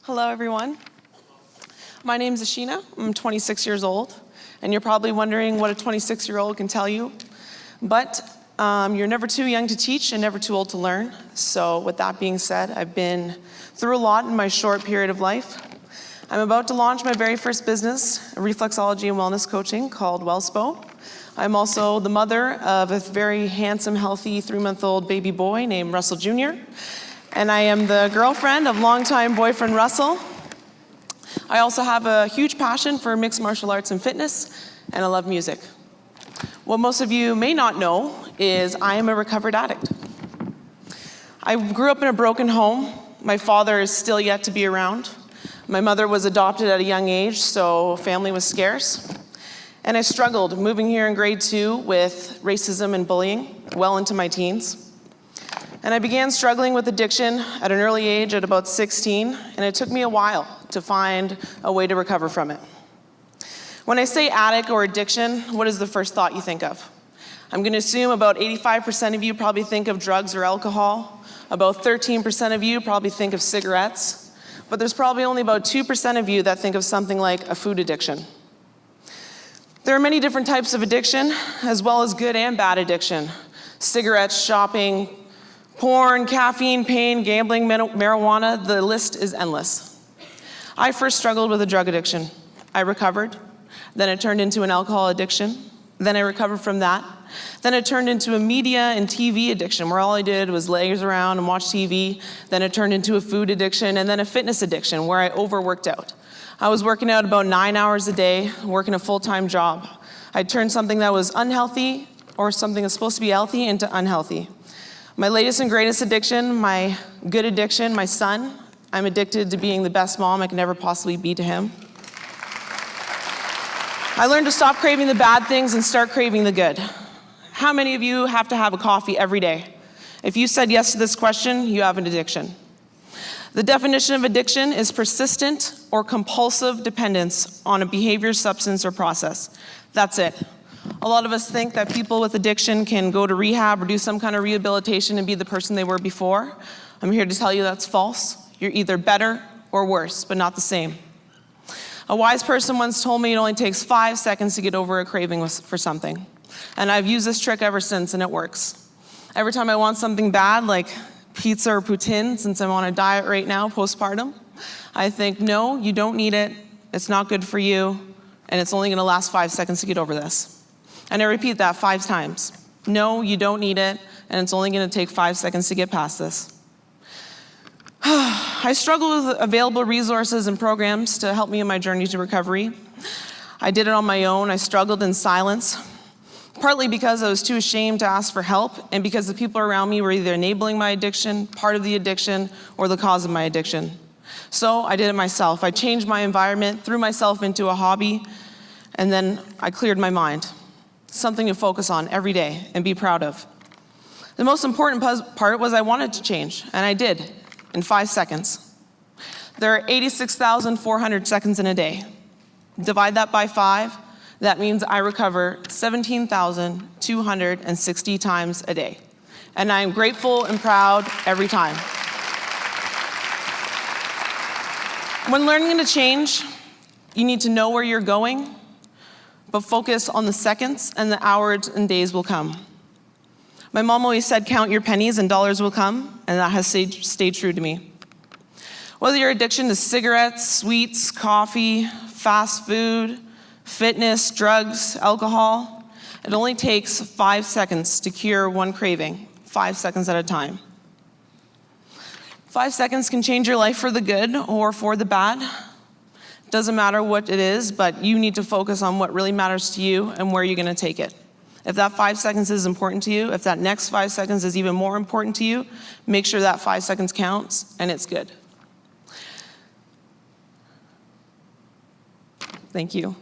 Hello, everyone. My name is Asheena. I'm 26 years old, and you're probably wondering what a 26-year-old can tell you. But you're never too young to teach and never too old to learn. So with that being said, I've been through a lot in my short period of life. I'm about to launch my very first business, reflexology and wellness coaching, called WellSpo. I'm also the mother of a very handsome, healthy 3-month-old baby boy named Russell Jr. And I am the girlfriend of longtime boyfriend Russell. I also have a huge passion for mixed martial arts and fitness, and I love music. What most of you may not know is I am a recovered addict. I grew up in a broken home. My father is still yet to be around. My mother was adopted at a young age, so family was scarce. And I struggled moving here in grade 2 with racism and bullying well into my teens. And I began struggling with addiction at an early age at about 16, and it took me a while to find a way to recover from it. When I say addict or addiction, what is the first thought you think of? I'm going to assume about 85% of you probably think of drugs or alcohol. About 13% of you probably think of cigarettes. But there's probably only about 2% of you that think of something like a food addiction. There are many different types of addiction, as well as good and bad addiction. Cigarettes, shopping, porn, caffeine, pain, gambling, marijuana, the list is endless. I first struggled with a drug addiction. I recovered. Then it turned into an alcohol addiction. Then I recovered from that. Then it turned into a media and TV addiction, where all I did was laze around and watch TV. Then it turned into a food addiction, and then a fitness addiction, where I overworked out. I was working out about 9 hours a day, working a full-time job. I turned something that was unhealthy, or something that's supposed to be healthy, into unhealthy. My latest and greatest addiction, my good addiction, my son. I'm addicted to being the best mom I can ever possibly be to him. I learned to stop craving the bad things and start craving the good. How many of you have to have a coffee every day? If you said yes to this question, you have an addiction. The definition of addiction is persistent or compulsive dependence on a behavior, substance, or process. That's it. A lot of us think that people with addiction can go to rehab or do some kind of rehabilitation and be the person they were before. I'm here to tell you that's false. You're either better or worse, but not the same. A wise person once told me it only takes 5 seconds to get over a craving for something. And I've used this trick ever since, and it works. Every time I want something bad, like pizza or poutine, since I'm on a diet right now, postpartum, I think, no, you don't need it, it's not good for you, and it's only gonna last 5 seconds to get over this. And I repeat that 5 times. No, you don't need it, and it's only gonna take 5 seconds to get past this. I struggle with available resources and programs to help me in my journey to recovery. I did it on my own. I struggled in silence, partly because I was too ashamed to ask for help, and because the people around me were either enabling my addiction, part of the addiction, or the cause of my addiction. So I did it myself. I changed my environment, threw myself into a hobby, and then I cleared my mind. Something to focus on every day and be proud of. The most important part was I wanted to change, and I did, in 5 seconds. There are 86,400 seconds in a day. Divide that by 5, that means I recover 17,260 times a day. And I am grateful and proud every time. When learning to change, you need to know where you're going, but focus on the seconds, and the hours and days will come. My mom always said, count your pennies and dollars will come, and that has stayed true to me. Whether your addiction to cigarettes, sweets, coffee, fast food, fitness, drugs, alcohol, it only takes 5 seconds to cure one craving, 5 seconds at a time. 5 seconds can change your life for the good or for the bad. Doesn't matter what it is, but you need to focus on what really matters to you and where you're gonna take it. If that 5 seconds is important to you, if that next 5 seconds is even more important to you, make sure that 5 seconds counts and it's good. Thank you.